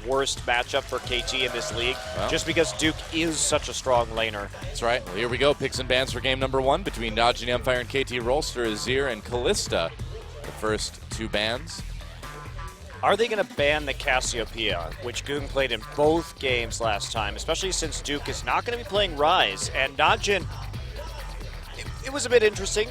worst matchup for KT in this league, just because Duke is such a strong laner. That's right. Well, here we go. Picks and bans for game number 1 between Najin, mFire, and KT Rolster, Azir, and Kalista. The first 2 bans. Are they going to ban the Cassiopeia, which Goong played in both games last time, especially since Duke is not going to be playing Ryze? And Najin, it was a bit interesting.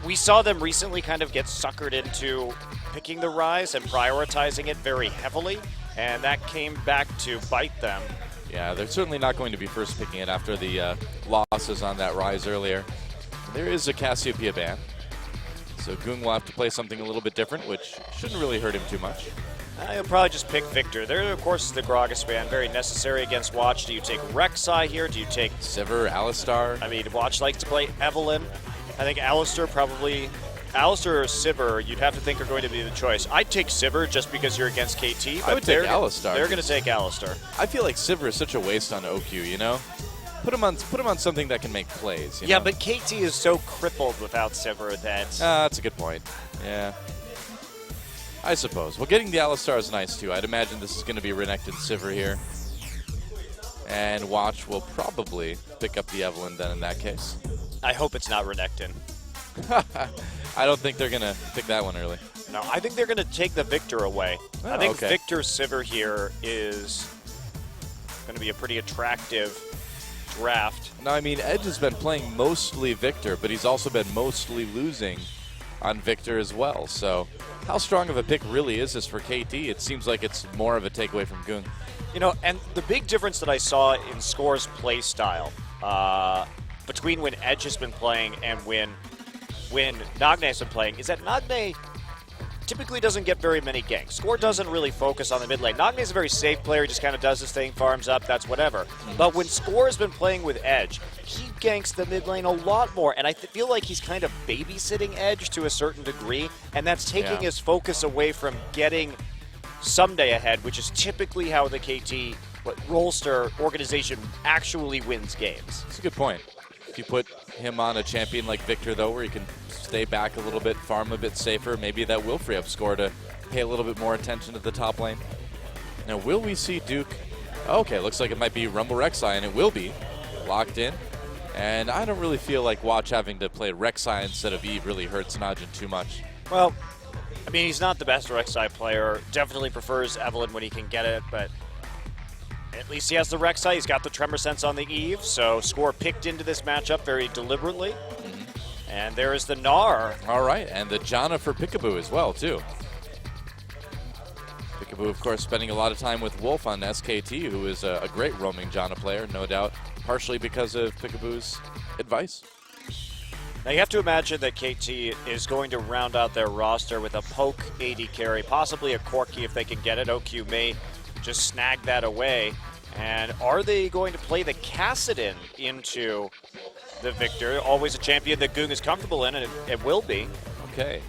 We saw them recently kind of get suckered into picking the Ryze and prioritizing it very heavily, and that came back to bite them. Yeah, they're certainly not going to be first picking it after the losses on that Ryze earlier. There is a Cassiopeia ban. So Goong will have to play something a little bit different, which shouldn't really hurt him too much. He'll probably just pick Victor. There, of course, is the Gragas ban. Very necessary against Watch. Do you take Rek'Sai here? Do you take Sivir, Alistar? I mean, Watch likes to play Evelynn. I think Alistar probably... Alistar or Sivir, you'd have to think are going to be the choice. I'd take Sivir just because you're against KT. But I would take Alistar. They're going to take Alistar. I feel like Sivir is such a waste on OQ, you know? Put him on something that can make plays. You know? But KT is so crippled without Sivir that... That's a good point. Yeah. I suppose. Well, getting the Alistar is nice, too. I'd imagine this is going to be Renekton Sivir here. And Watch will probably pick up the Evelynn then in that case. I hope it's not Renekton. I don't think they're going to pick that one early. No, I think they're going to take the Victor away. Oh, I think okay. Victor Sivir here is going to be a pretty attractive draft. No, I mean, Edge has been playing mostly Victor, but he's also been mostly losing on Victor as well. So how strong of a pick really is this for KT? It seems like it's more of a takeaway from Goong. You know, and the big difference that I saw in Score's play style between when Edge has been playing and when Nagne has been playing is that Nagne typically doesn't get very many ganks. Score doesn't really focus on the mid lane. Nagne is a very safe player. He just kind of does his thing, farms up, that's whatever. But when Score has been playing with Edge, he ganks the mid lane a lot more. And I feel like he's kind of babysitting Edge to a certain degree. And that's taking his focus away from getting someday ahead, which is typically how the KT Rolster organization actually wins games. That's a good point. If you put him on a champion like Victor, though, where he can stay back a little bit, farm a bit safer, maybe that will free up Score to pay a little bit more attention to the top lane. Now, will we see Duke? Okay, looks like it might be Rumble Rek'Sai, and it will be locked in. And I don't really feel like Watch having to play Rek'Sai instead of Eve really hurts Najin too much. Well, I mean, he's not the best Rek'Sai player. Definitely prefers Evelynn when he can get it, but at least he has the Rek'Sai. He's got the Tremor Sense on the Eve, so Score picked into this matchup very deliberately. And there is the Gnar. All right, and the Janna for Peekaboo as well, too. Peekaboo, of course, spending a lot of time with Wolf on SKT, who is a great roaming Janna player, no doubt, partially because of Peekaboo's advice. Now, you have to imagine that KT is going to round out their roster with a poke AD carry, possibly a Corki if they can get it. OQ may just snag that away. And are they going to play the Kassadin into the Victor? Always a champion that Goong is comfortable in, and it will be. Okay.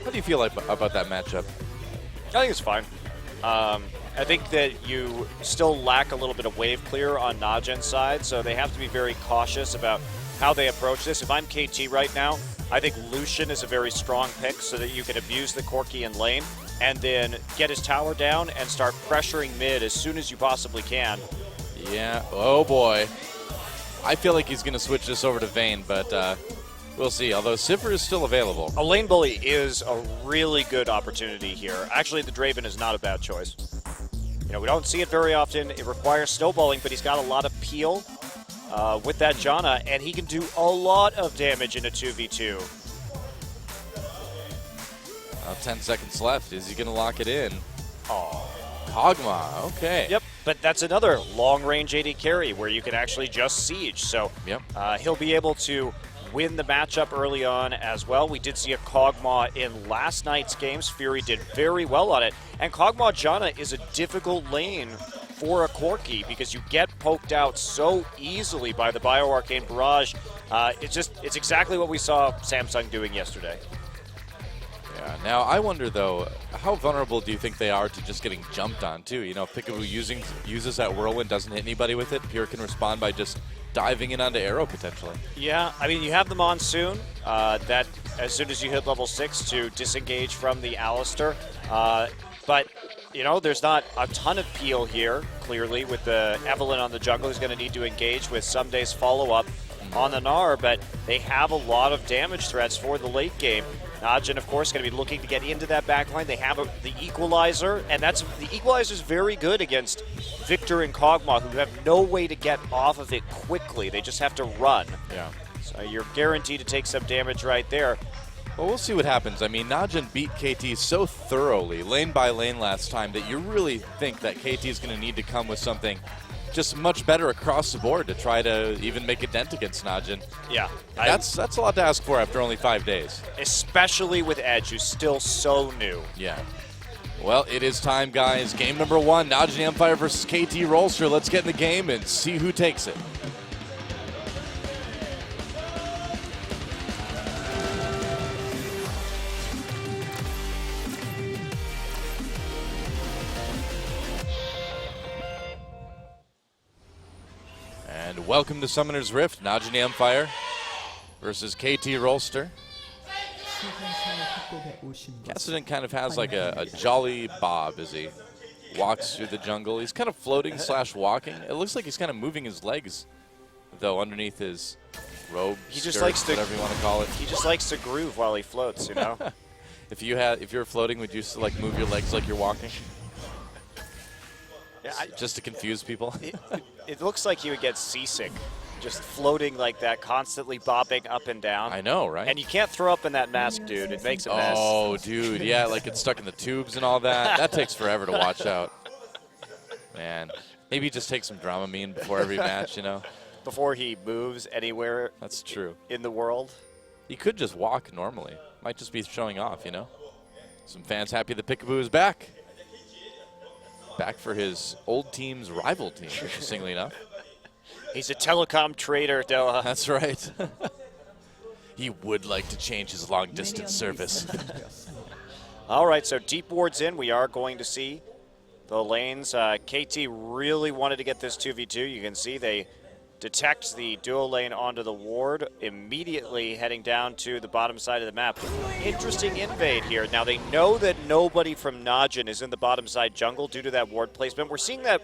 How do you feel about that matchup? I think it's fine. I think that you still lack a little bit of wave clear on Najin's side, so they have to be very cautious about how they approach this. If I'm KT right now, I think Lucian is a very strong pick so that you can abuse the Corki in lane and then get his tower down and start pressuring mid as soon as you possibly can. Yeah, oh boy. I feel like he's going to switch this over to Vayne, but we'll see. Although Sivir is still available. A lane bully is a really good opportunity here. Actually, the Draven is not a bad choice. You know, we don't see it very often. It requires snowballing, but he's got a lot of peel with that Janna, and he can do a lot of damage in a 2v2. 10 seconds left. Is he going to lock it in? Oh, Kog'Maw, okay. Yep, but that's another long-range AD carry where you can actually just siege. So he'll be able to win the matchup early on as well. We did see a Kog'Maw in last night's games. Fury did very well on it. And Kog'Maw Janna is a difficult lane for a Corki because you get poked out so easily by the BioArcane Barrage. It's exactly what we saw Samsung doing yesterday. Yeah. Now, I wonder, though, how vulnerable do you think they are to just getting jumped on, too? You know, if Peekaboo uses that Whirlwind, doesn't hit anybody with it, Pure can respond by just diving in onto Arrow, potentially. Yeah, I mean, you have the Monsoon, that as soon as you hit level 6 to disengage from the Alistar. But you know, there's not a ton of peel here, clearly, with the Evelyn on the jungle who's going to need to engage with Sunday's follow-up on the Gnar, but they have a lot of damage threats for the late game. Najin, of course, going to be looking to get into that backline. They have the Equalizer, and the Equalizer's very good against Victor and Kog'Maw, who have no way to get off of it quickly. They just have to run. Yeah. So you're guaranteed to take some damage right there. Well, we'll see what happens. I mean, Najin beat KT so thoroughly, lane by lane last time, that you really think that KT is going to need to come with something just much better across the board to try to even make a dent against Najin. Yeah. That's a lot to ask for after only 5 days. Especially with Edge, who's still so new. Yeah. Well, it is time, guys. Game number 1, Najin mFire versus KT Rolster. Let's get in the game and see who takes it. And welcome to Summoner's Rift, Najin mFire versus KT Rolster. Kassadin kind of has like a jolly bob as he walks through the jungle. He's kind of floating slash walking. It looks like he's kind of moving his legs, though, underneath his robe, He just skirt, likes to, whatever you want to call it. He just likes to groove while he floats, you know? If you were floating, would you like move your legs like you're walking? Yeah, just to confuse people? It looks like he would get seasick, just floating like that, constantly bobbing up and down. I know, right? And you can't throw up in that mask, dude. It makes a mess. Oh, dude, yeah, like it's stuck in the tubes and all that. That takes forever to watch out. Man, maybe just take some Dramamine before every match, you know? Before he moves anywhere. That's true. In the world. He could just walk normally. Might just be showing off, you know? Some fans happy the Peekaboo is back. Back for his old team's rival team, interestingly enough. He's a telecom trader, Doha. That's right. He would like to change his long-distance service. All right, so deep wards in. We are going to see the lanes. KT really wanted to get this 2v2. You can see they detect the duo lane onto the ward, immediately heading down to the bottom side of the map. Interesting invade here. Now they know that nobody from Najin is in the bottom side jungle due to that ward placement. We're seeing that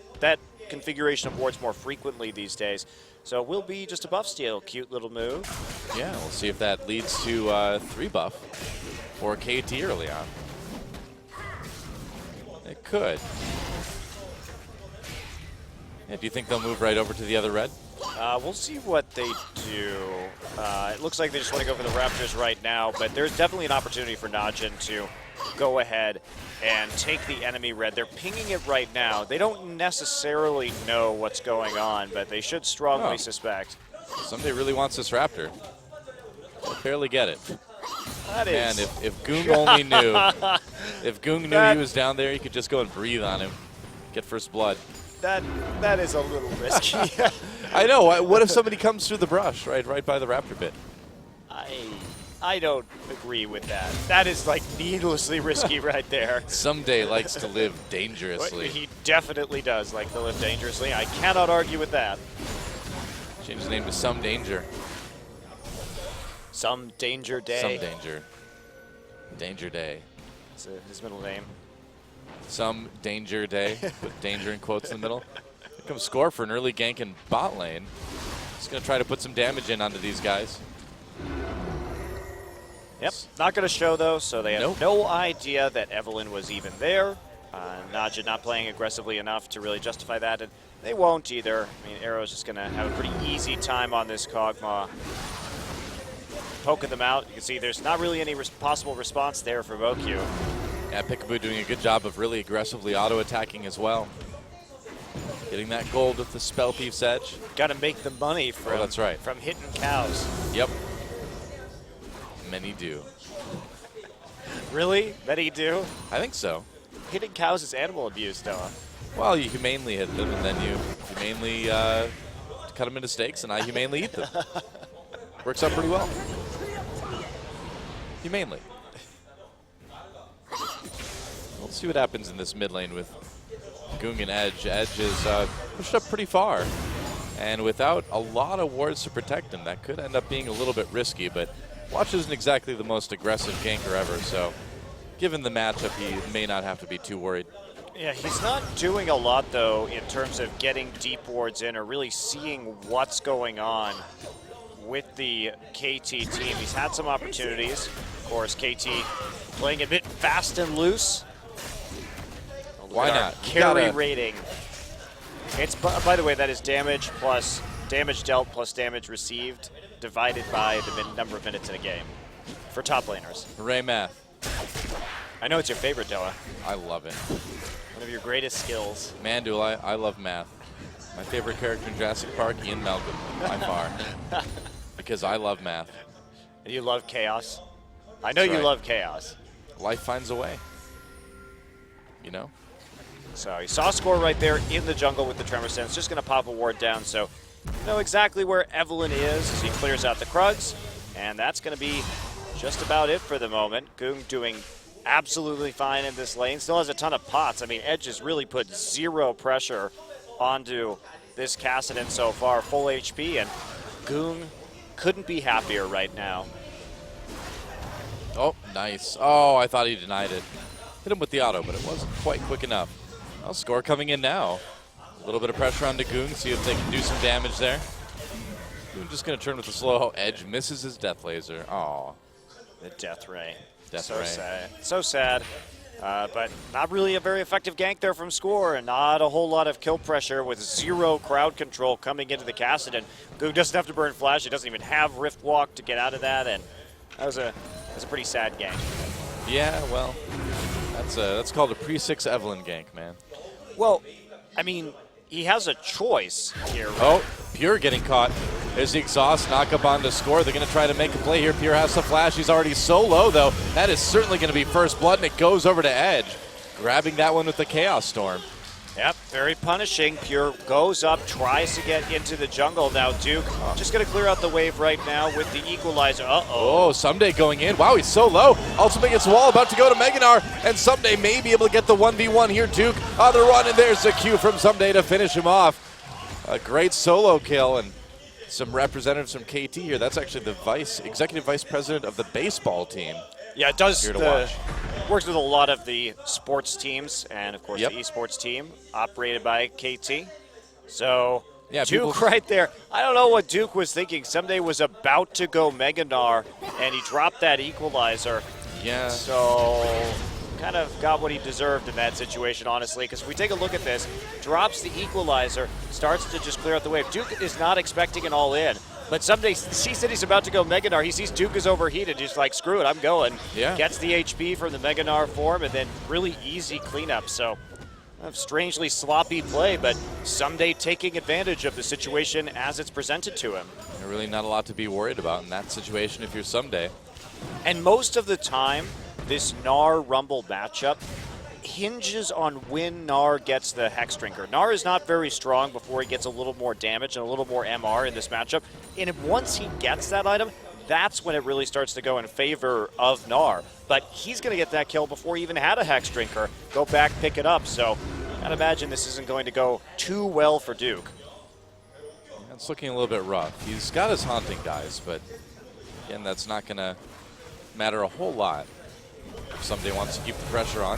configuration of wards more frequently these days. So it will be just a buff steal. Cute little move. Yeah, we'll see if that leads to 3 buff for KT early on. It could. Yeah, do you think they'll move right over to the other red? We'll see what they do. It looks like they just want to go for the Raptors right now, but there's definitely an opportunity for Najin to go ahead and take the enemy red. They're pinging it right now. They don't necessarily know what's going on, but they should strongly suspect. Somebody really wants this Raptor. I barely get it. That Man, is... if Goong only knew. If Goong knew he was down there, he could just go and breathe on him. Get first blood. That is a little risky. I know. What if somebody comes through the brush, right by the Raptor pit? I don't agree with that. That is like needlessly risky right there. Someday likes to live dangerously. He definitely does like to live dangerously. I cannot argue with that. Change his name to Some Danger. Some Danger Day. Some Danger. Danger Day. That's his middle name. Some Danger Day. Put danger in quotes in the middle. Here comes Score for an early gank in bot lane. He's going to try to put some damage in onto these guys. Yep, not going to show though, so they have no idea that Evelyn was even there. Najin not playing aggressively enough to really justify that, and they won't either. I mean, Arrow's just going to have a pretty easy time on this Kog'Maw. Poking them out. You can see there's not really any possible response there for Mokyu. Yeah, Peekaboo doing a good job of really aggressively auto-attacking as well. Getting that gold with the Spell Thief's Edge. Got to make the money from, that's right. from hitting cows. Yep. Many do. Really? Many do? I think so. Hitting cows is animal abuse, Noah. Well, you humanely hit them, and then you humanely cut them into steaks, and I humanely eat them. Works out pretty well. Humanely. Let's see what happens in this mid lane with Goong and Edge. Edge is pushed up pretty far, and without a lot of wards to protect him, that could end up being a little bit risky, but Watch isn't exactly the most aggressive ganker ever, so given the matchup, he may not have to be too worried. Yeah, he's not doing a lot, though, in terms of getting deep wards in or really seeing what's going on with the KT team. He's had some opportunities. Of course, KT playing a bit fast and loose. Why not? Carry rating. It's, by the way, that is damage plus damage dealt plus damage received divided by the number of minutes in a game for top laners. Hooray, math. I know it's your favorite, Doa. I love it. One of your greatest skills. Man, do I love math. My favorite character in Jurassic Park, Ian Malcolm, by far. Because I love math. And you love chaos. I know That's you right. love chaos. Life finds a way. You know? So he saw a score right there in the jungle with the Tremor Sense. Just going to pop a ward down. So you know exactly where Evelyn is as he clears out the Krugs. And that's going to be just about it for the moment. Goong doing absolutely fine in this lane. Still has a ton of pots. I mean, Edge has really put zero pressure onto this Kassadin so far. Full HP, and Goong couldn't be happier right now. Oh, nice. Oh, I thought he denied it. Hit him with the auto, but it wasn't quite quick enough. Well, score coming in now. A little bit of pressure onto Goong, see if they can do some damage there. Goong just going to turn with the slow. Edge misses his death laser. Aw. The Death Ray. Death so Ray. sad. So sad. But not really a very effective gank there from Score, and not a whole lot of kill pressure with zero crowd control coming into the Kassadin. Goong doesn't have to burn flash. He doesn't even have Rift Walk to get out of that, and that was a pretty sad gank. Yeah, well, that's called a pre-6 Evelyn gank, man. Well, I mean, he has a choice here. Right? Oh, Pure getting caught. There's the exhaust, knock up on the Score. They're going to try to make a play here. Pure has the flash. He's already so low, though. That is certainly going to be first blood, and it goes over to Edge, grabbing that one with the Chaos Storm. Yep, very punishing. Pure goes up, tries to get into the jungle. Now Duke just going to clear out the wave right now with the equalizer. Uh-oh. Oh, Someday going in. Wow, he's so low. Ultimate gets wall, about to go to Meganar, and Someday may be able to get the 1v1 here. Duke on the run, and there's the Q from Someday to finish him off. A great solo kill, and some representatives from KT here. That's actually the executive vice president of the baseball team. Yeah, it does. Here to watch. Works with a lot of the sports teams, and of course Yep. the esports team operated by KT. So Yeah, Duke right there. I don't know what Duke was thinking. Someday was about to go Meganar, and he dropped that equalizer. Yeah. So kind of got what he deserved in that situation, honestly, because if we take a look at this, drops the equalizer, starts to just clear out the wave. Duke is not expecting an all-in, but someday sees that he's about to go Meganar. He sees Duke is overheated, just like, screw it, I'm going. Yeah. Gets the HP from the Meganar form, and then really easy cleanup. So a strangely sloppy play, but Someday taking advantage of the situation as it's presented to him. There's really not a lot to be worried about in that situation if you're Someday. And most of the time, this Gnar Rumble matchup hinges on when Gnar gets the Hex Drinker. Gnar is not very strong before he gets a little more damage and a little more MR in this matchup. And once he gets that item, that's when it really starts to go in favor of Gnar. But he's going to get that kill before he even had a Hex Drinker. Go back, pick it up. So I'd imagine this isn't going to go too well for Duke. It's looking a little bit rough. He's got his Haunting guys, but again, that's not going to matter a whole lot. If Someday wants to keep the pressure on.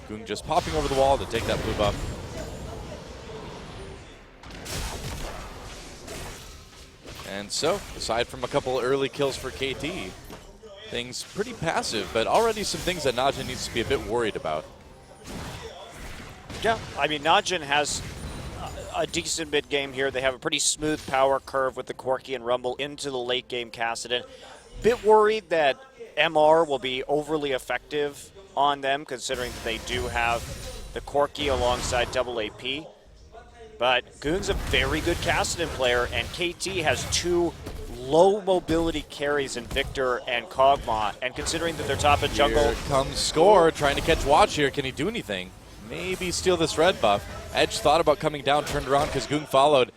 Goong just popping over the wall to take that blue buff. And so, aside from a couple early kills for KT, things pretty passive, but already some things that Najin needs to be a bit worried about. Yeah, I mean, Najin has a decent mid game here. They have a pretty smooth power curve with the Corki and Rumble into the late game Kassadin. Bit worried that MR will be overly effective on them, considering that they do have the Corki alongside double AP. But Goong's a very good Kassadin player, and KT has two low mobility carries in Victor and Kog'Maw. And considering that they're top of jungle, Here comes Score, trying to catch Watch here. Can he do anything? Maybe steal this red buff. Edge thought about coming down, turned around because Goong followed.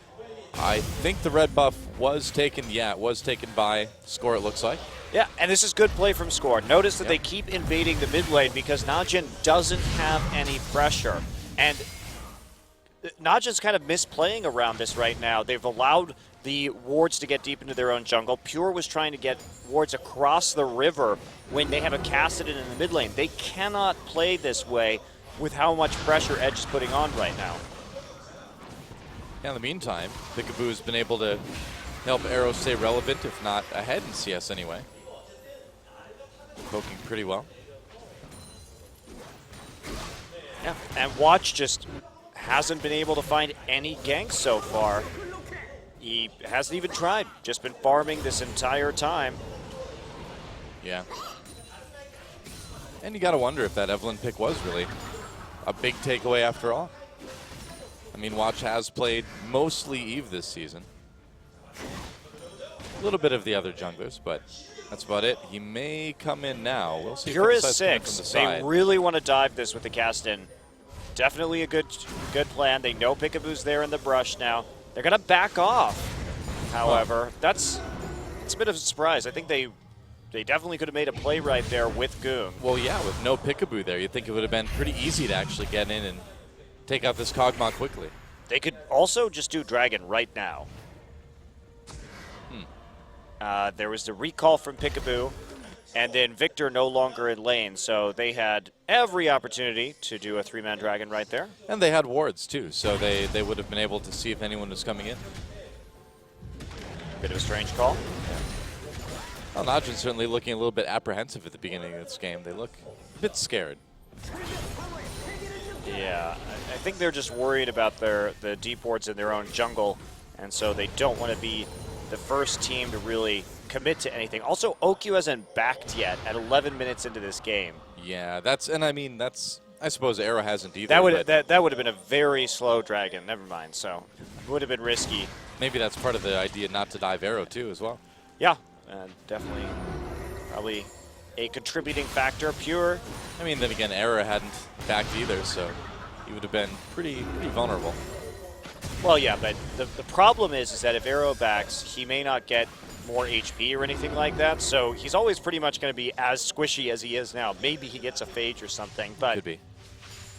I think the red buff was taken. Yeah, it was taken by Score, it looks like. yeah, and this is good play from Score. Notice that they keep invading the mid lane because Najin doesn't have any pressure. And Najin's kind of misplaying around this right now. They've allowed the wards to get deep into their own jungle. Pure was trying to get wards across the river when they have a Kassadin in the mid lane. They cannot play this way with how much pressure Edge is putting on right now. Yeah, in the meantime, Peekaboo's been able to help Arrow stay relevant, if not ahead in CS anyway. Poking pretty well. Yeah, and Watch just hasn't been able to find any ganks so far. He hasn't even tried, just been farming this entire time. Yeah. And you got to wonder if that Evelyn pick was really a big takeaway after all. I mean, Watch has played mostly Eve this season. A little bit of the other junglers, but that's about it. He may come in now. We'll see. Pure is From 6. the They side. really want to dive this with the cast in. Definitely a good plan. They know Peekaboo's there in the brush now. They're going to back off. However, it's a bit of a surprise. I think they definitely could have made a play right there with Goong. Well, yeah, with no Peekaboo there, you'd think it would have been pretty easy to actually get in and take out this Kog'Maw quickly. They could also just do Dragon right now. There was the recall from Peekaboo, and then Victor no longer in lane, so they had every opportunity to do a 3-man Dragon right there. And they had wards, too, so they would have been able to see if anyone was coming in. Bit of a strange call. Well, Najin's certainly looking a little bit apprehensive at the beginning of this game. They look a bit scared. Yeah, I think they're just worried about the deep wards in their own jungle, and so they don't want to be the first team to really commit to anything. Also, OQ hasn't backed yet at 11 minutes into this game. Yeah, I suppose Arrow hasn't either. That would have been a very slow Dragon. Never mind. So it would have been risky. Maybe that's part of the idea not to dive Arrow too, as well. Yeah, definitely, probably a contributing factor. Pure. I mean, then again, Arrow hadn't backed either, so he would have been pretty vulnerable. Well, yeah, but the problem is that if Arrow backs, he may not get more HP or anything like that, so he's always pretty much going to be as squishy as he is now. Maybe he gets a phage or something, but Could be.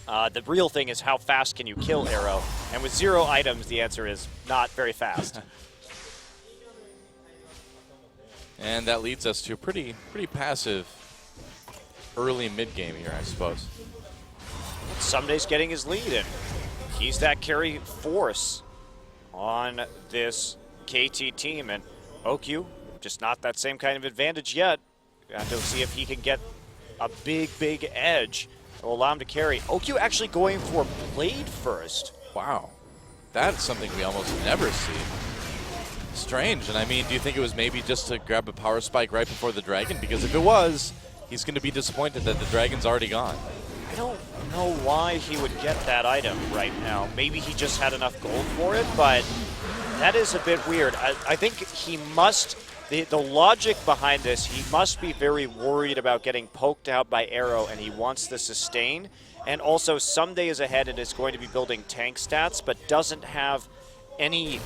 The real thing is how fast can you kill Arrow, and with 0 items, the answer is not very fast. And that leads us to a pretty passive early mid-game here, I suppose. Sunday's getting his lead, and he's that carry force on this KT team, and OQ, just not that same kind of advantage yet. Got to see if he can get a big edge that will allow him to carry. OQ actually going for Blade first. Wow. That's something we almost never see. Strange. And I mean, do you think it was maybe just to grab a power spike right before the Dragon? Because if it was, he's going to be disappointed that the Dragon's already gone. I don't know why he would get that item right now. Maybe he just had enough gold for it, but that is a bit weird. I think he must, the logic behind this, he must be very worried about getting poked out by Arrow, and he wants the sustain. And also, Someday is ahead and is going to be building tank stats, but doesn't have any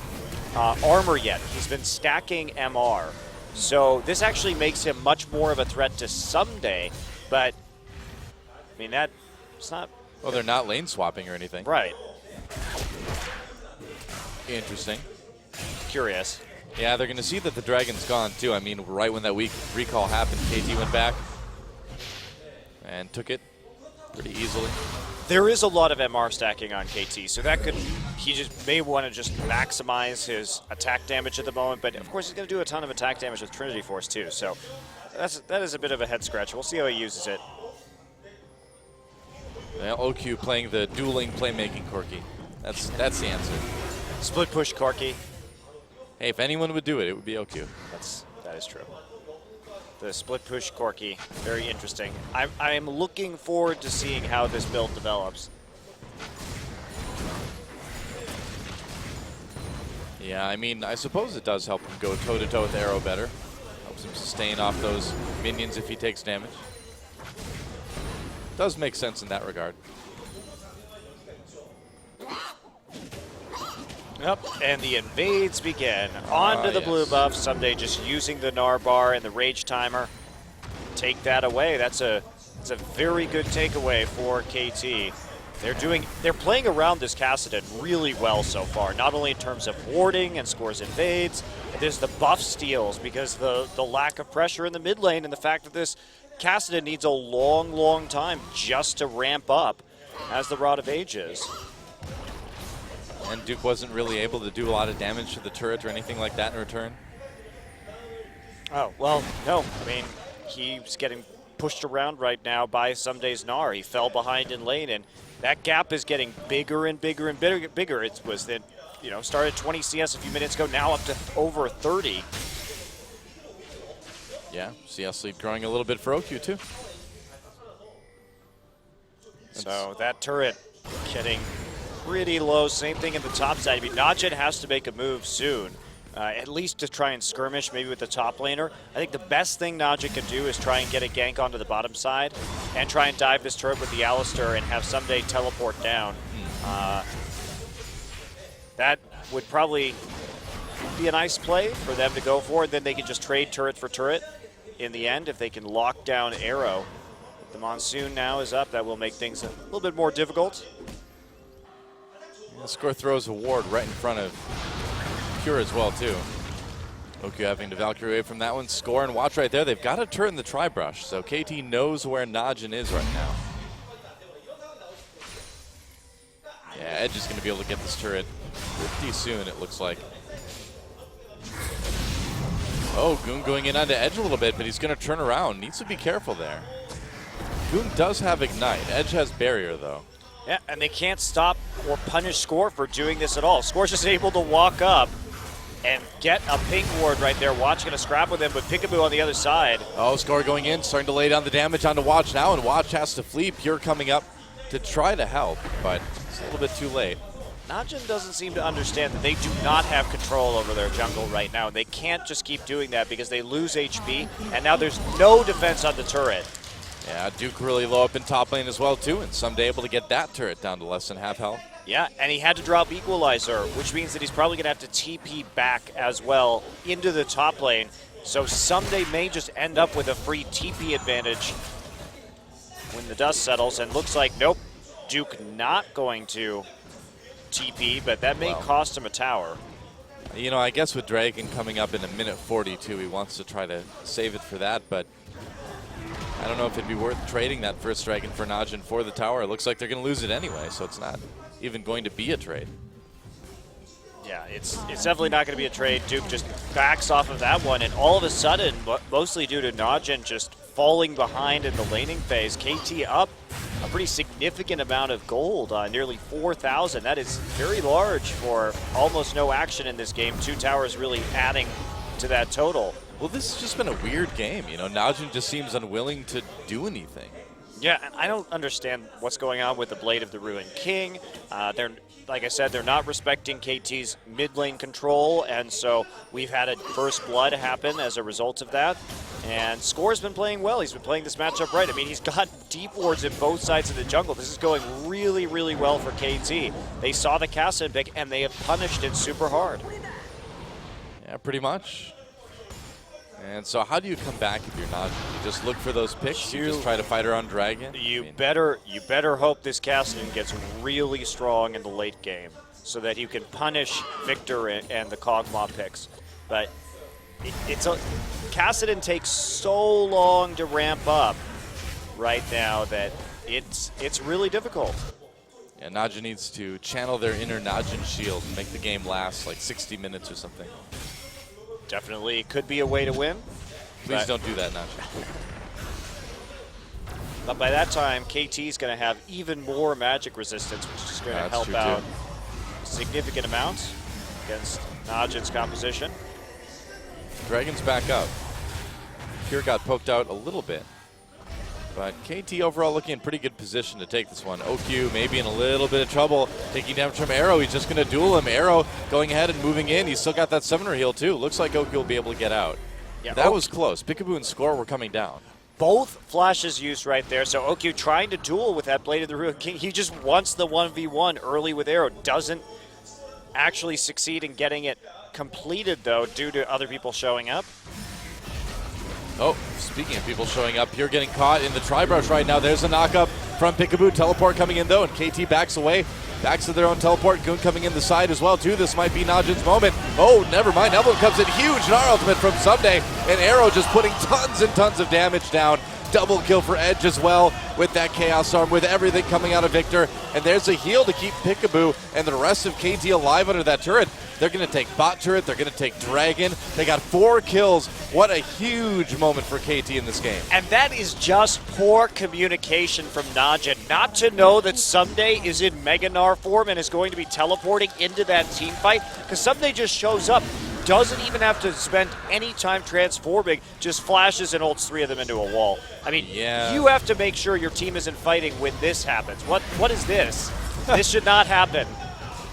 armor yet. He's been stacking MR. So this actually makes him much more of a threat to Someday, but I mean, it's not... Well, they're not lane swapping or anything. Right. Interesting. Curious. Yeah, they're going to see that the Dragon's gone, too. I mean, right when that weak recall happened, KT went back and took it pretty easily. There is a lot of MR stacking on KT, so that could... He just may want to just maximize his attack damage at the moment, but of course he's going to do a ton of attack damage with Trinity Force, too. So that is a bit of a head scratch. We'll see how he uses it. Well, OQ playing the dueling playmaking Corki. That's the answer. Split push Corki. Hey, if anyone would do it, it would be OQ. That is true. The split push Corki, very interesting. I'm looking forward to seeing how this build develops. Yeah, I mean, I suppose it does help him go toe-to-toe with Arrow better. Helps him sustain off those minions if he takes damage. Does make sense in that regard. Yep, and the invades begin. On to the blue buff. Someday just using the Gnar bar and the Rage Timer. Take that away. That's a very good takeaway for KT. They're playing around this Kassadin really well so far, not only in terms of warding and scores invades, but there's the buff steals because the lack of pressure in the mid lane and the fact that this Kassadin needs a long time just to ramp up. as the Rod of Ages. And Duke wasn't really able to do a lot of damage to the turret or anything like that in return. Oh, well, no. I mean, he's getting pushed around right now by Sumday's Gnar. He fell behind in lane, and that gap is getting bigger and bigger and bigger. It was that, you know, started 20 CS a few minutes ago, now up to over 30. Yeah, CS lead growing a little bit for OQ too. So that turret getting pretty low. Same thing in the top side. I mean, Najin has to make a move soon, at least to try and skirmish maybe with the top laner. I think the best thing Najin can do is try and get a gank onto the bottom side and try and dive this turret with the Alistar and have Someday teleport down. That would probably be a nice play for them to go for. Then they can just trade turret for turret in the end if they can lock down Arrow. The Monsoon now is up. That will make things a little bit more difficult. Yeah, Score throws a ward right in front of Pure as well, too. OQ having to Valkyrie away from that one. Score and watch right there. They've got to turn the tri-brush, so KT knows where Najin is right now. Yeah, Edge is going to be able to get this turret pretty soon, it looks like. Oh, Goon going in onto Edge a little bit, but he's going to turn around. Needs to be careful there. Goon does have Ignite. Edge has Barrier, though. Yeah, and they can't stop or punish Score for doing this at all. Score's just able to walk up and get a ping ward right there. Watch going to scrap with him, but Peekaboo on the other side. Oh, Score going in, starting to lay down the damage onto Watch now, and Watch has to flee. Pure coming up to try to help, but it's a little bit too late. Najin doesn't seem to understand that they do not have control over their jungle right now. They can't just keep doing that because they lose HP, and now there's no defense on the turret. Yeah, Duke really low up in top lane as well, too, and Someday able to get that turret down to less than half health. Yeah, and he had to drop Equalizer, which means that he's probably going to have to TP back as well into the top lane. So Someday may just end up with a free TP advantage when the dust settles, and looks like, nope, Duke not going to TP, but that may cost him a tower. You know, I guess with Dragon coming up in a minute 42, he wants to try to save it for that, but I don't know if it'd be worth trading that first Dragon for Najin for the tower. It looks like they're going to lose it anyway, so it's not even going to be a trade. Yeah, it's definitely not going to be a trade. Duke just backs off of that one, and all of a sudden, mostly due to Najin just falling behind in the laning phase, KT up a pretty significant amount of gold, nearly 4,000. That is very large for almost no action in this game. 2 towers really adding to that total. Well, this has just been a weird game. You know, Najin just seems unwilling to do anything. Yeah, and I don't understand what's going on with the Blade of the Ruined King. They're, like I said, they're not respecting KT's mid lane control, and so we've had a first blood happen as a result of that. And Score's been playing well. He's been playing this matchup right. I mean, he's got deep wards in both sides of the jungle. This is going really, really well for KT. They saw the Kassadin pick, and they have punished it super hard. Yeah, pretty much. And so how do you come back if you're not? You just look for those picks? You just try to fight her on Dragon? You better hope this Kassadin gets really strong in the late game so that you can punish Victor and the Kog'Maw picks. But Kassadin takes so long to ramp up right now that it's really difficult. Yeah, Najin needs to channel their inner Najin shield and make the game last like 60 minutes or something. Definitely could be a way to win. Please don't do that, Najin. But by that time, KT's going to have even more magic resistance, which is going to help out a significant amount against Najin's composition. Dragon's back up. Pure got poked out a little bit. But KT overall looking in pretty good position to take this one. OQ maybe in a little bit of trouble. Taking damage from Arrow. He's just going to duel him. Arrow going ahead and moving in. He's still got that summoner heal too. Looks like OQ will be able to get out. Yeah, that was close. Peekaboo and Score were coming down. Both flashes used right there. So OQ trying to duel with that Blade of the Ruined King. He just wants the 1v1 early with Arrow. Doesn't actually succeed in getting it completed though due to other people showing up. Oh, speaking of people showing up, Pure getting caught in the tri-brush right now. There's a knock-up from Peekaboo. Teleport coming in, though, and KT backs away. Backs to their own teleport. Goon coming in the side as well, too. This might be Najin's moment. Oh, never mind. Evelyn comes in huge. Gnar ultimate from Someday. And Arrow just putting tons and tons of damage down double kill for Edge as well with that Chaos Storm, with everything coming out of Victor. And there's a heal to keep Peekaboo and the rest of KT alive under that turret. They're going to take bot turret. They're going to take Dragon. They got 4 kills. What a huge moment for KT in this game. And that is just poor communication from Najin. Not to know that Someday is in Mega Gnar form and is going to be teleporting into that team fight. Because Someday just shows up, doesn't even have to spend any time transforming, just flashes and ults 3 of them into a wall. I mean, you have to make sure your team isn't fighting when this happens. What is this? This should not happen.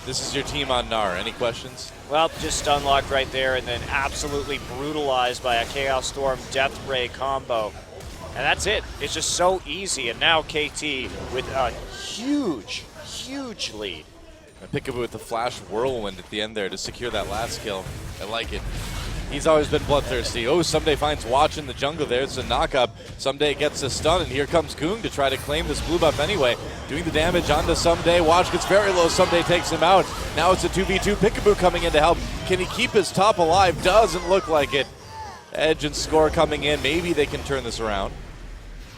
This is your team on Gnar. Any questions? Well, just unlocked right there and then absolutely brutalized by a Chaos Storm Death Ray combo. And that's it. It's just so easy. And now KT with a huge, huge lead. And Peekaboo with the Flash Whirlwind at the end there to secure that last kill. I like it. He's always been bloodthirsty. Oh, Someday finds Watch in the jungle there. It's a knock-up. Someday gets a stun, and here comes Goong to try to claim this blue buff anyway. Doing the damage onto Someday. Watch gets very low. Someday takes him out. Now it's a 2v2. Peekaboo coming in to help. Can he keep his top alive? Doesn't look like it. Edge and Score coming in. Maybe they can turn this around.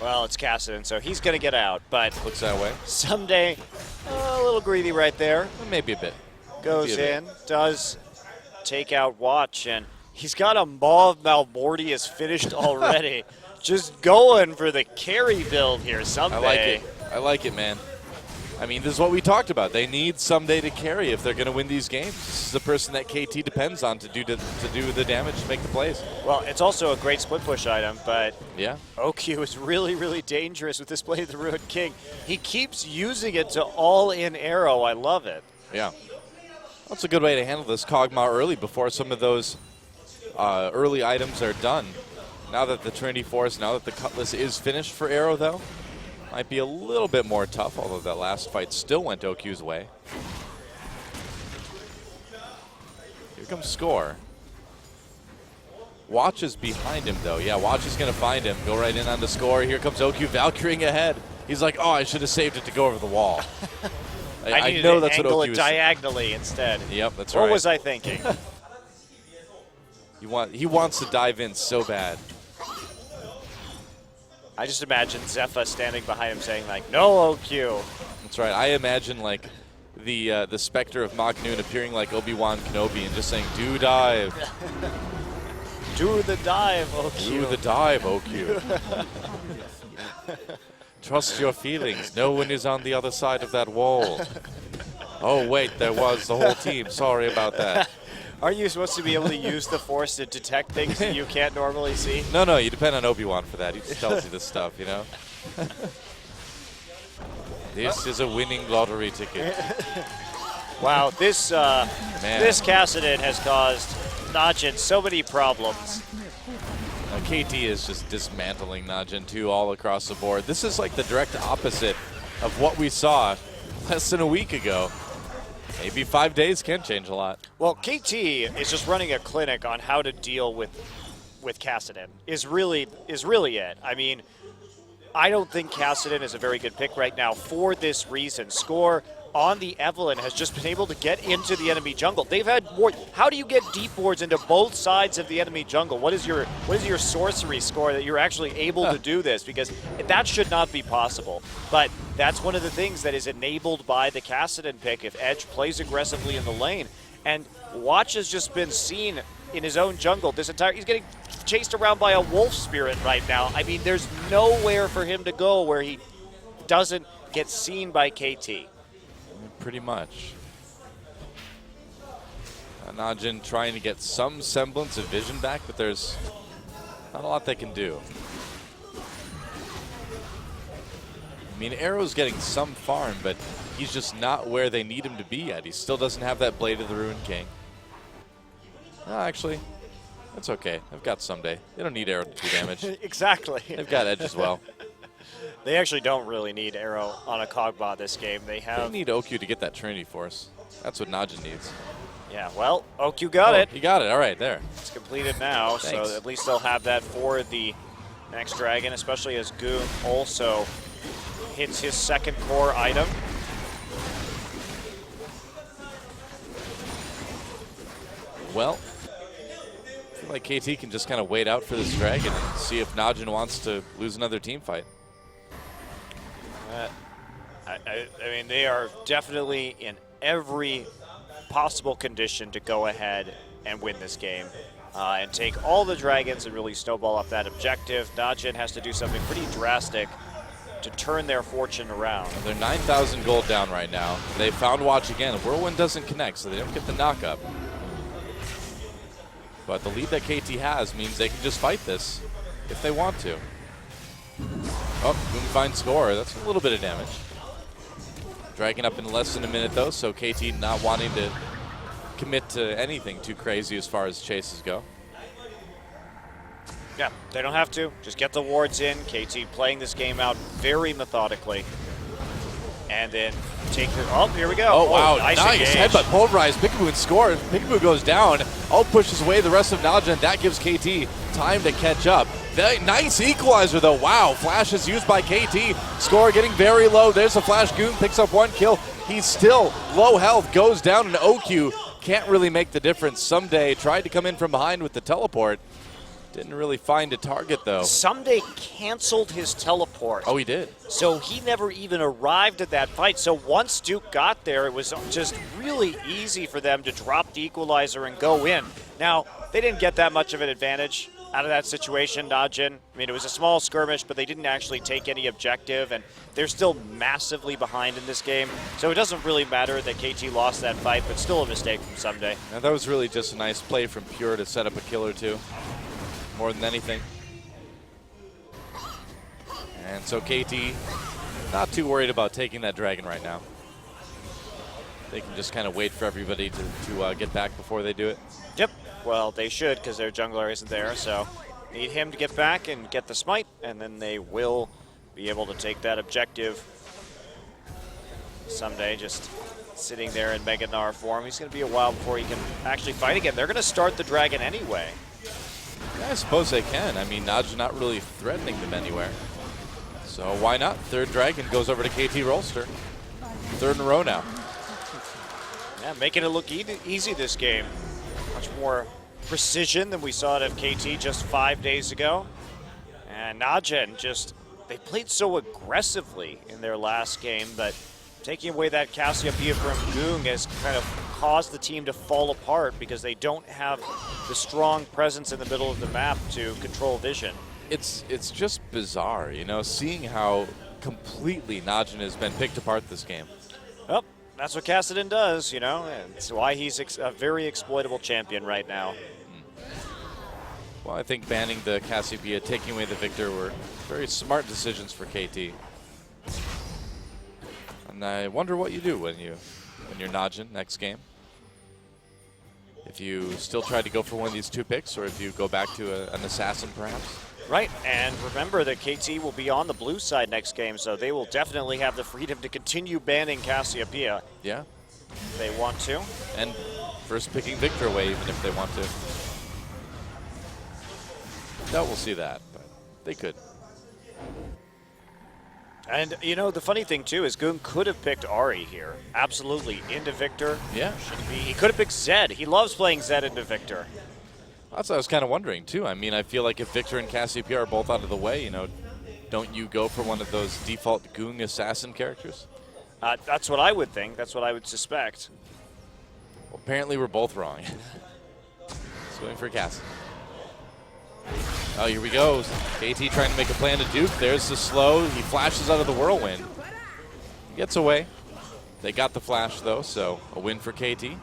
Well, it's Kassadin, so he's going to get out, but looks that way. Someday, a little greedy right there. Maybe a bit. Goes in, does take out Watch, and he's got a Maw of Malmortius finished already. Just going for the carry build here, Someday. I like it. I like it, man. I mean, this is what we talked about. They need Someday to carry if they're going to win these games. This is the person that KT depends on to do the damage, to make the plays. Well, it's also a great split push item, but yeah, OQ is really, really dangerous with this play of the Ruined King. He keeps using it to all-in arrow. I love it. Yeah. That's a good way to handle this Kog'Maw early before some of those early items are done. Now that the Trinity Force, now that the Cutlass is finished for Arrow, though, might be a little bit more tough, although that last fight still went OQ's way. Here comes Score. Watch is behind him, though. Yeah, Watch is going to find him. Go right in on the Score. Here comes OQ Valkyring ahead. He's like, oh, I should have saved it to go over the wall. I know that's angle what OQ it is. diagonally instead. Yep, that's right. What was I thinking? He wants to dive in so bad. I just imagine Zephyr standing behind him saying, like, no OQ. That's right. I imagine, like, the specter of Mach Noon appearing like Obi-Wan Kenobi and just saying, do dive. Do the dive, OQ. Do the dive, OQ. Trust your feelings. No one is on the other side of that wall. Oh, wait, there was the whole team. Sorry about that. Aren't you supposed to be able to use the Force to detect things that you can't normally see? No, you depend on Obi-Wan for that. He just tells you this stuff, you know? This is a winning lottery ticket. Wow, this Kassadin has caused Najin so many problems. KT is just dismantling Najin, too, all across the board. This is like the direct opposite of what we saw less than a week ago. Maybe 5 days can change a lot. Well, KT is just running a clinic on how to deal with Kassadin. Is really it. I mean, I don't think Kassadin is a very good pick right now for this reason. Score on the Evelyn has just been able to get into the enemy jungle. They've had more. How do you get deep wards into both sides of the enemy jungle? What is your sorcery score that you're actually able to do this? Because that should not be possible. But that's one of the things that is enabled by the Kassadin pick if Edge plays aggressively in the lane. And Watch has just been seen in his own jungle this entire. He's getting chased around by a wolf spirit right now. I mean, there's nowhere for him to go where he doesn't get seen by KT. Pretty much. Najin trying to get some semblance of vision back, but there's not a lot they can do. I mean, Arrow's getting some farm, but he's just not where they need him to be yet. He still doesn't have that Blade of the Ruined King. No, actually, that's okay. I've got Someday. They don't need Arrow to do damage. Exactly. They've got Edge as well. They actually don't really need Arrow on a Kog'Maw this game. They need OQ to get that Trinity Force. That's what Najin needs. Yeah, well, OQ got it. He got it. All right, there. It's completed now, Thanks. So at least they'll have that for the next Dragon, especially as Goong also hits his second core item. Well, I feel like KT can just kind of wait out for this dragon and see if Najin wants to lose another team fight. I mean, they are definitely in every possible condition to go ahead and win this game and take all the dragons and really snowball up that objective. Najin has to do something pretty drastic to turn their fortune around. They're 9,000 gold down right now. They found Watch again. Whirlwind doesn't connect, so they don't get the knock-up. But the lead that KT has means they can just fight this if they want to. Oh, Goong finds score. That's a little bit of damage. Dragon up in less than a minute, though, so KT not wanting to commit to anything too crazy as far as chases go. Yeah, they don't have to. Just get the wards in. KT playing this game out very methodically. And then take the... Oh, here we go. Oh, wow. Nice Headbutt pulverized. Peekaboo scores. Peekaboo goes down. Ult pushes away the rest of Najin. That gives KT time to catch up. Nice equalizer, though. Wow. Flash is used by KT. Score getting very low. There's a flash. Goong picks up 1 kill. He's still low health. Goes down, and OQ can't really make the difference. Someday tried to come in from behind with the teleport. Didn't really find a target, though. Someday canceled his teleport. Oh, he did. So he never even arrived at that fight. So once Duke got there, it was just really easy for them to drop the equalizer and go in. Now, they didn't get that much of an advantage out of that situation, Najin. I mean, it was a small skirmish, but they didn't actually take any objective, and they're still massively behind in this game. So it doesn't really matter that KT lost that fight, but still a mistake from Someday. Now, that was really just a nice play from Pure to set up a kill or two, more than anything. And so KT not too worried about taking that dragon right now. They can just kind of wait for everybody to get back before they do it. Yep. Well, they should, because their jungler isn't there, so need him to get back and get the smite, and then they will be able to take that objective. Someday just sitting there in Mega Gnar form. He's going to be a while before he can actually fight again. They're going to start the dragon anyway. Yeah, I suppose they can. I mean, Najin not really threatening them anywhere. So why not? Third dragon goes over to KT Rolster. Third in a row now. Yeah, making it look easy this game. Much more precision than we saw it of KT just 5 days ago. And Najin just, they played so aggressively in their last game, but taking away that Cassiopeia from Goong has kind of caused the team to fall apart because they don't have the strong presence in the middle of the map to control vision. It's just bizarre, you know, seeing how completely Najin has been picked apart this game. Well, that's what Kassadin does, you know, and it's why he's a very exploitable champion right now. Well, I think banning the Cassiopeia, taking away the Victor were very smart decisions for KT. And I wonder what you do when you're Najin next game. If you still try to go for one of these 2 picks, or if you go back to an assassin, perhaps. Right, and remember that KT will be on the blue side next game, so they will definitely have the freedom to continue banning Cassiopeia. Yeah. If they want to. And first picking Victor away, even if they want to. Doubt we'll see that, but they could. And, you know, the funny thing, too, is Goong could have picked Ahri here. Absolutely. Into Victor. Yeah. He could have picked Zed. He loves playing Zed into Victor. That's what I was kind of wondering, too. I mean, I feel like if Victor and Cassiopeia are both out of the way, you know, don't you go for one of those default Goong assassin characters? That's what I would think. That's what I would suspect. Well, apparently we're both wrong. He's going for Cass. Oh, here we go. KT trying to make a plan to Duke. There's the slow. He flashes out of the whirlwind. He gets away. They got the flash, though, so a win for KT.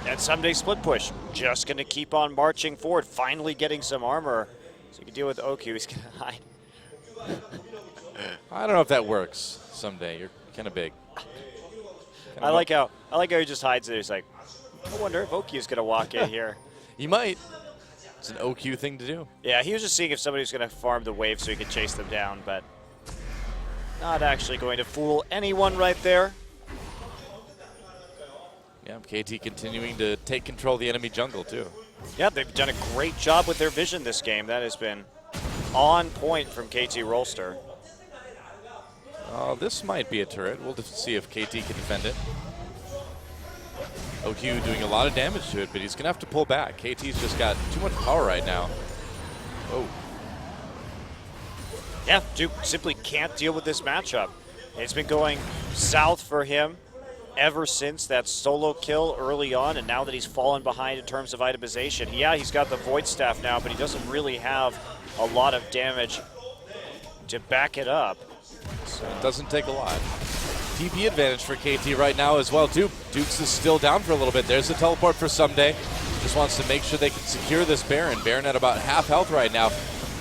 And Someday split push. Just going to keep on marching forward. Finally getting some armor. So you can deal with OQ. He's going to hide. I don't know if that works someday. You're kind of big. I like how he just hides there. He's like, I wonder if OQ's going to walk in here. He might. It's an OQ thing to do. Yeah, he was just seeing if somebody was going to farm the wave so he could chase them down, but not actually going to fool anyone right there. Yeah, KT continuing to take control of the enemy jungle, too. Yeah, they've done a great job with their vision this game. That has been on point from KT Rolster. Oh, this might be a turret. We'll just see if KT can defend it. OQ doing a lot of damage to it, but he's going to have to pull back. KT's just got too much power right now. Oh. Yeah, Duke simply can't deal with this matchup. It's been going south for him ever since that solo kill early on, and now that he's fallen behind in terms of itemization. Yeah, he's got the Void Staff now, but he doesn't really have a lot of damage to back it up. So it doesn't take a lot. TP advantage for KT right now as well, too. Dukes is still down for a little bit. There's the teleport for Someday. Just wants to make sure they can secure this Baron. Baron at about half health right now.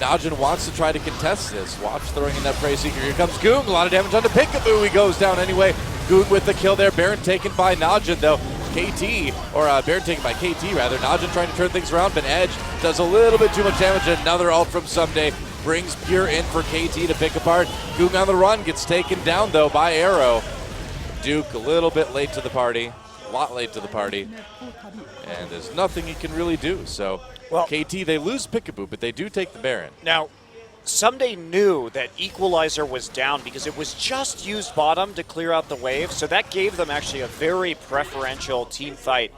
Najin wants to try to contest this. Watch throwing in that Prey Seeker. Here comes Goong. A lot of damage onto Peekaboo. He goes down anyway. Goong with the kill there. Baron taken by Najin, though. Baron taken by KT, rather. Najin trying to turn things around, but Edge does a little bit too much damage. Another ult from Someday brings Pure in for KT to pick apart. Goong on the run. Gets taken down, though, by Arrow. Duke a little bit late to the party. A lot late to the party. And there's nothing he can really do, so... Well, KT, they lose Peekaboo, but they do take the Baron. Now, Someday knew that Equalizer was down because it was just used bottom to clear out the wave, so that gave them actually a very preferential team fight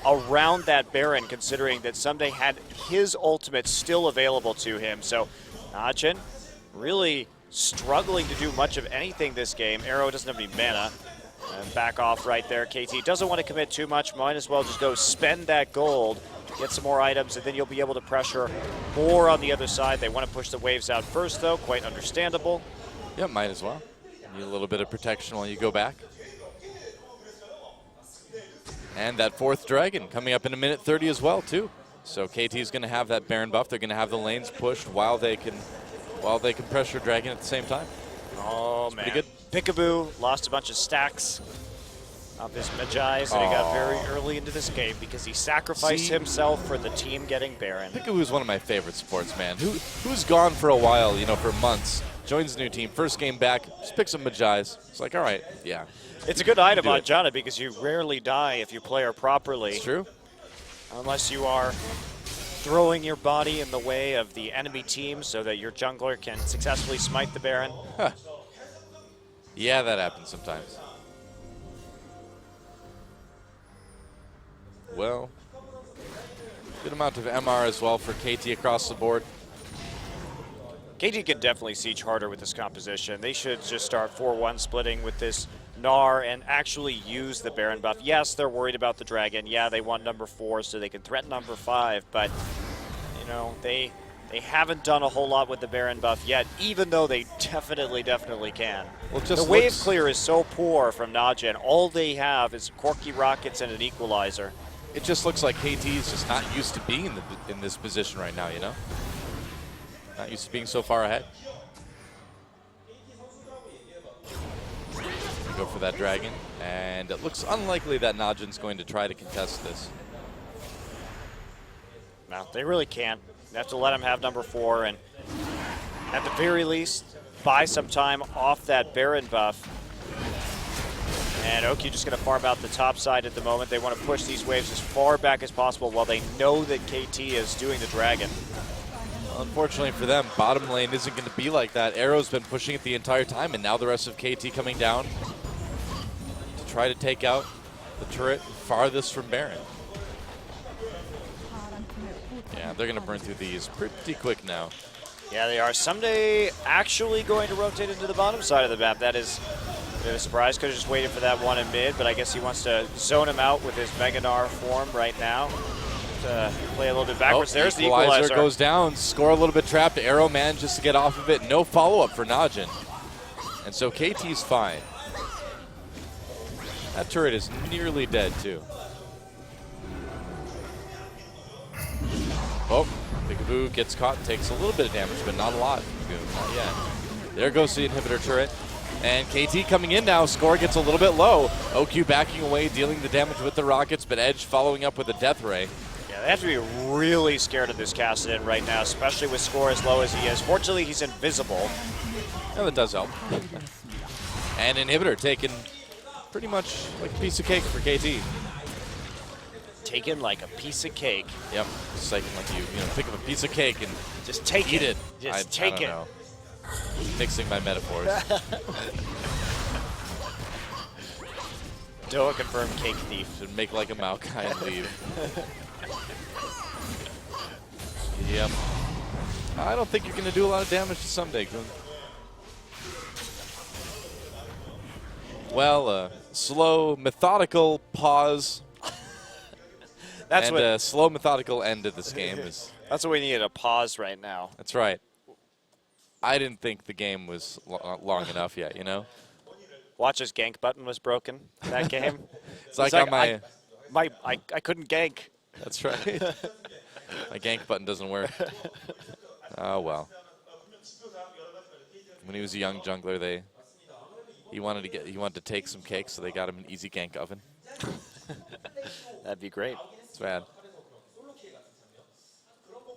around that Baron, considering that Someday had his ultimate still available to him. So Najin really struggling to do much of anything this game. Arrow doesn't have any mana. And back off right there. KT doesn't want to commit too much. Might as well just go spend that gold, get some more items, and then you'll be able to pressure more on the other side. They want to push the waves out first, though. Quite understandable. Yeah, might as well. Need a little bit of protection while you go back. And that fourth dragon coming up in a minute 30 as well, too. So KT's going to have that Baron buff. They're going to have the lanes pushed while they can pressure dragon at the same time. Oh, That's man. pretty good. Peekaboo lost a bunch of stacks of his Magi's, and he got very early into this game because he sacrificed himself for the team getting Baron. Peekaboo is one of my favorite supports, man. Who's gone for a while, for months, joins the new team, first game back, just picks some Magi's. It's like, all right, yeah. It's a good item on Jana because you rarely die if you play her properly. It's true. Unless you are throwing your body in the way of the enemy team so that your jungler can successfully smite the Baron. Huh. Yeah, that happens sometimes. Well, good amount of MR as well for KT across the board. KT can definitely siege harder with this composition. They should just start 4-1 splitting with this Gnar and actually use the Baron buff. Yes, they're worried about the Dragon. Yeah, they want number 4 so they can threaten number 5, but, they haven't done a whole lot with the Baron buff yet, even though they definitely can. Well, the wave clear is so poor from Najin. All they have is Corky Rockets and an Equalizer. It just looks like KT is just not used to being in this position right now, Not used to being so far ahead. Go for that dragon, and it looks unlikely that Najin's going to try to contest this. No, they really can't. They have to let him have number 4, and at the very least, buy some time off that Baron buff. And OQ just going to farm out the top side at the moment. They want to push these waves as far back as possible while they know that KT is doing the dragon. Well, unfortunately for them, bottom lane isn't going to be like that. Arrow's been pushing it the entire time, and now the rest of KT coming down to try to take out the turret farthest from Baron. Yeah, they're going to burn through these pretty quick now. Yeah, they are. Someday actually going to rotate into the bottom side of the map. That is a bit of a surprise. Could have just waited for that one in mid, but I guess he wants to zone him out with his Mega Gnar form right now. To play a little bit backwards. There's the Equalizer. Goes down, score a little bit trapped. Arrow manages to get off of it. No follow-up for Najin. And so KT's fine. That turret is nearly dead, too. Oh, Peekaboo gets caught, takes a little bit of damage, but not a lot. Not yet. There goes the inhibitor turret. And KT coming in now. Score gets a little bit low. OQ backing away, dealing the damage with the rockets, but Edge following up with a death ray. Yeah, they have to be really scared of this Kassadin right now, especially with Score as low as he is. Fortunately, he's invisible. Yeah, that does help. And inhibitor taken pretty much like a piece of cake for KT. Taken like a piece of cake. Yep, just like you pick up a piece of cake and just take eat it. Just take it. Know. Mixing my metaphors. Doa confirmed cake thief. Should make like a Maokai and leave. Yep. I don't think you're going to do a lot of damage to Someday, Kun. Well, slow, methodical pause. That's and what a slow, methodical end of this game. That's what we need, a pause right now. That's right. I didn't think the game was long enough yet, you know? Watch's gank button was broken in that game. It's like on my... I couldn't gank. That's right. My gank button doesn't work. Oh, well. When he was a young jungler, he wanted to take some cakes, so they got him an easy gank oven. That'd be great. It's bad.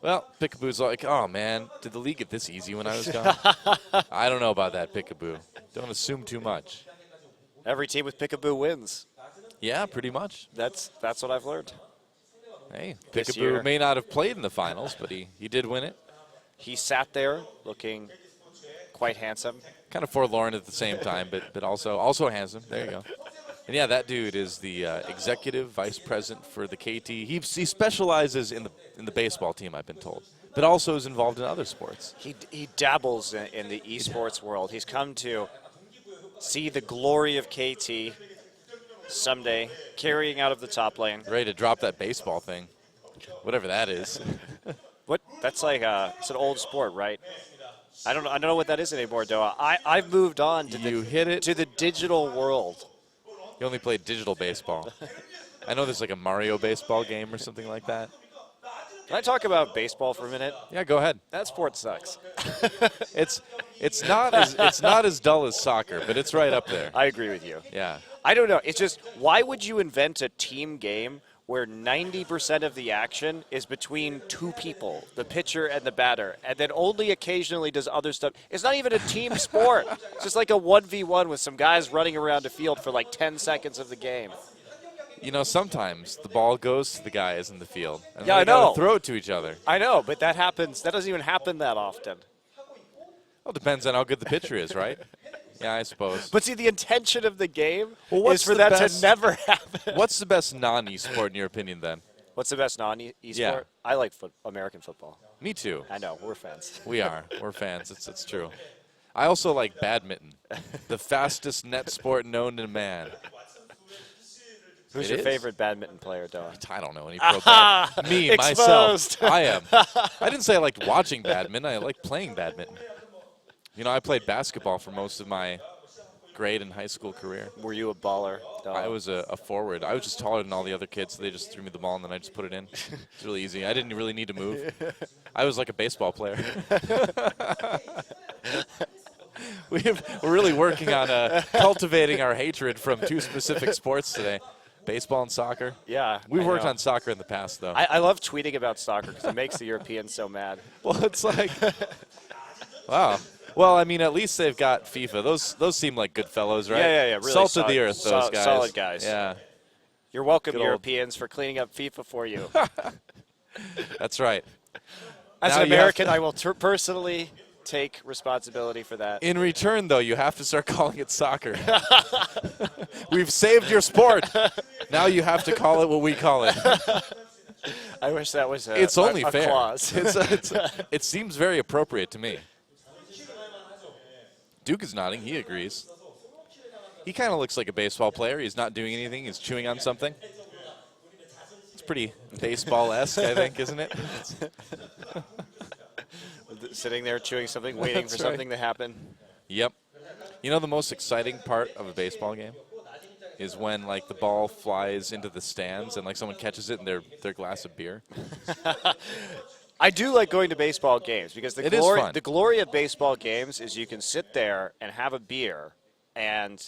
Well, Peekaboo's like, oh, man, did the league get this easy when I was gone? I don't know about that, Peekaboo. Don't assume too much. Every team with Peekaboo wins. Yeah, pretty much. That's what I've learned. Hey, This Peekaboo year. may not have played in the finals, but he did win it. He sat there looking quite handsome. Kind of forlorn at the same time, but also handsome. There you go. And yeah, that dude is the executive vice president for the KT. He specializes in the baseball team, I've been told, but also is involved in other sports. He dabbles in the esports world. He's come to see the glory of KT someday, carrying out of the top lane. Ready to drop that baseball thing, whatever that is. What? That's like it's an old sport, right? I don't know what that is anymore, Doa. I've moved on to the digital world. You only play digital baseball. I know there's like a Mario baseball game or something like that. Can I talk about baseball for a minute? Yeah, go ahead. That sport sucks. It's not as dull as soccer, but it's right up there. I agree with you. Yeah. I don't know. It's just, why would you invent a team game where 90% of the action is between two people, the pitcher and the batter, and then only occasionally does other stuff? It's not even a team sport. It's just like a 1v1 with some guys running around a field for like 10 seconds of the game. You know, sometimes the ball goes to the guys in the field. And Yeah, they I know. gotta throw it to each other. I know, but that happens. That doesn't even happen that often. Well, it depends on how good the pitcher is, right? Yeah, I suppose. But see, the intention of the game what's is for the that best- to never happen. What's the best non-e-sport in your opinion, then? What's the best non-esport? Yeah. I like American football. Me too. I know, we're fans. We are. We're fans. It's true. I also like badminton, the fastest net sport known to man. Who's It your is? favorite badminton player, Doa? I don't know any pro bad. Me, Exposed. myself. I am. I didn't say I liked watching badminton. I like playing badminton. You know, I played basketball for most of my grade and high school career. Were you a baller, Doa? I was a forward. I was just taller than all the other kids, so they just threw me the ball and then I just put it in. It's really easy. I didn't really need to move. I was like a baseball player. We're really working on cultivating our hatred from two specific sports today. Baseball and soccer. Yeah. We've I worked know. on soccer in the past, though. I love tweeting about soccer because it makes the Europeans so mad. Well, it's like, wow. Well, I mean, at least they've got FIFA. Those seem like good fellows, right? Yeah. Really Salt solid, of the earth, those guys. Solid guys. Yeah, You're welcome, Good old- Europeans, for cleaning up FIFA for you. that's right. As Now an you have American, to- I will personally take responsibility for that. In return, though, you have to start calling it soccer. We've saved your sport. Now you have to call it what we call it. I wish that was It's only a fair. clause. It seems very appropriate to me. Duke is nodding. He agrees. He kind of looks like a baseball player. He's not doing anything. He's chewing on something. It's pretty baseball-esque, I think, isn't it? Sitting there chewing something, waiting That's for right. something to happen. Yep. You know the most exciting part of a baseball game is when like the ball flies into the stands and like someone catches it in their glass of beer. I do like going to baseball games because It is fun. the glory of baseball games is you can sit there and have a beer and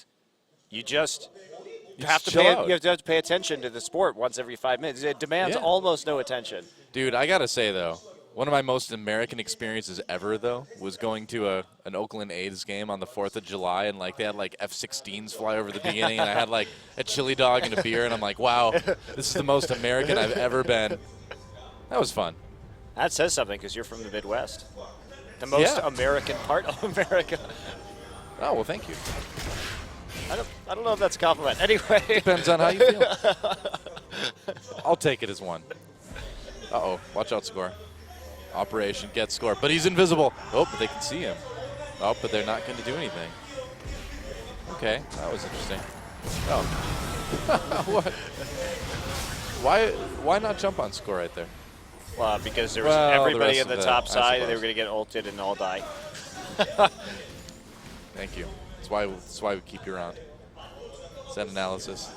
you just have to chill pay out. you have to pay attention to the sport once every 5 minutes. It demands Yeah. almost no attention. Dude, I gotta say though, one of my most American experiences ever though was going to an Oakland A's game on the 4th of July and like they had like F-16s fly over the beginning and I had like a chili dog and a beer and I'm like, wow, this is the most American I've ever been. That was fun. That says something because you're from the Midwest. The most Yeah. American part of America. Oh, well, thank you. I don't know if that's a compliment. Anyway. Depends on how you feel. I'll take it as one. Uh-oh. Watch out, score. Operation gets score. But he's invisible. Oh, but they can see him. Oh, but they're not going to do anything. Okay. That was interesting. Oh. What? Why not jump on score right there? Because there was everybody rest in the of top I side, and they suppose. were going to get ulted and all die. Thank you. That's why we keep you around. Is that analysis?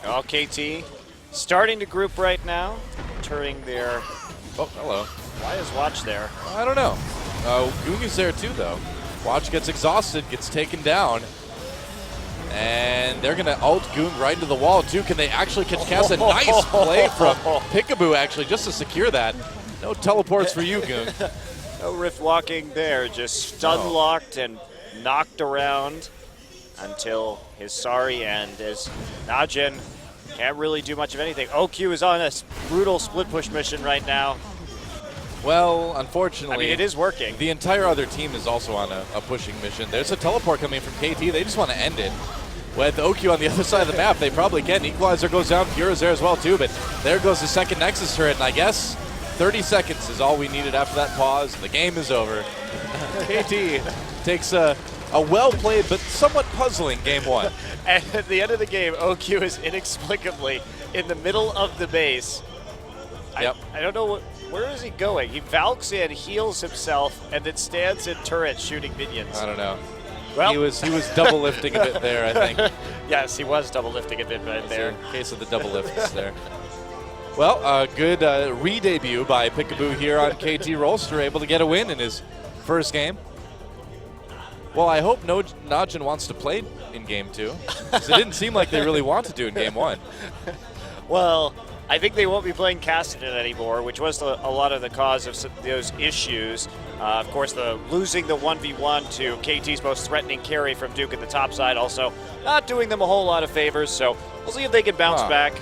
Oh, KT starting to group right now, turning their. Oh, hello. Why is Watch there? I don't know. Goong is there too, though. Watch gets exhausted, gets taken down. And they're going to ult Goong right into the wall, too. Can they actually cast a nice play from Peekaboo, actually, just to secure that. No teleports for you, Goong. No rift walking there, just stun locked and knocked around until his sorry end as Najin can't really do much of anything. OQ is on a brutal split push mission right now. Well, unfortunately, I mean, it is working. The entire other team is also on a pushing mission. There's a teleport coming from KT. They just want to end it. With OQ on the other side of the map, they probably can. Equalizer goes down. Pura's there as well, too. But there goes the second Nexus turret. And I guess 30 seconds is all we needed after that pause. The game is over. KT takes a well-played but somewhat puzzling game one. And at the end of the game, OQ is inexplicably in the middle of the base. Yep. I don't know where is he going. He valks in, heals himself, and then stands in turret shooting minions. I don't know. Well, he was double lifting a bit there, I think. Yes, he was double lifting a bit right there. In case of the double lifts there. Well, good re-debut by Peekaboo here on KT Rolster, able to get a win in his first game. Well, I hope Najin wants to play in game two, because it didn't seem like they really want to do in game one. Well, I think they won't be playing Cassidy anymore, which was a lot of the cause of those issues. Of course, the losing the 1v1 to KT's most threatening carry from Duke at the top side also not doing them a whole lot of favors. So we'll see if they can bounce back.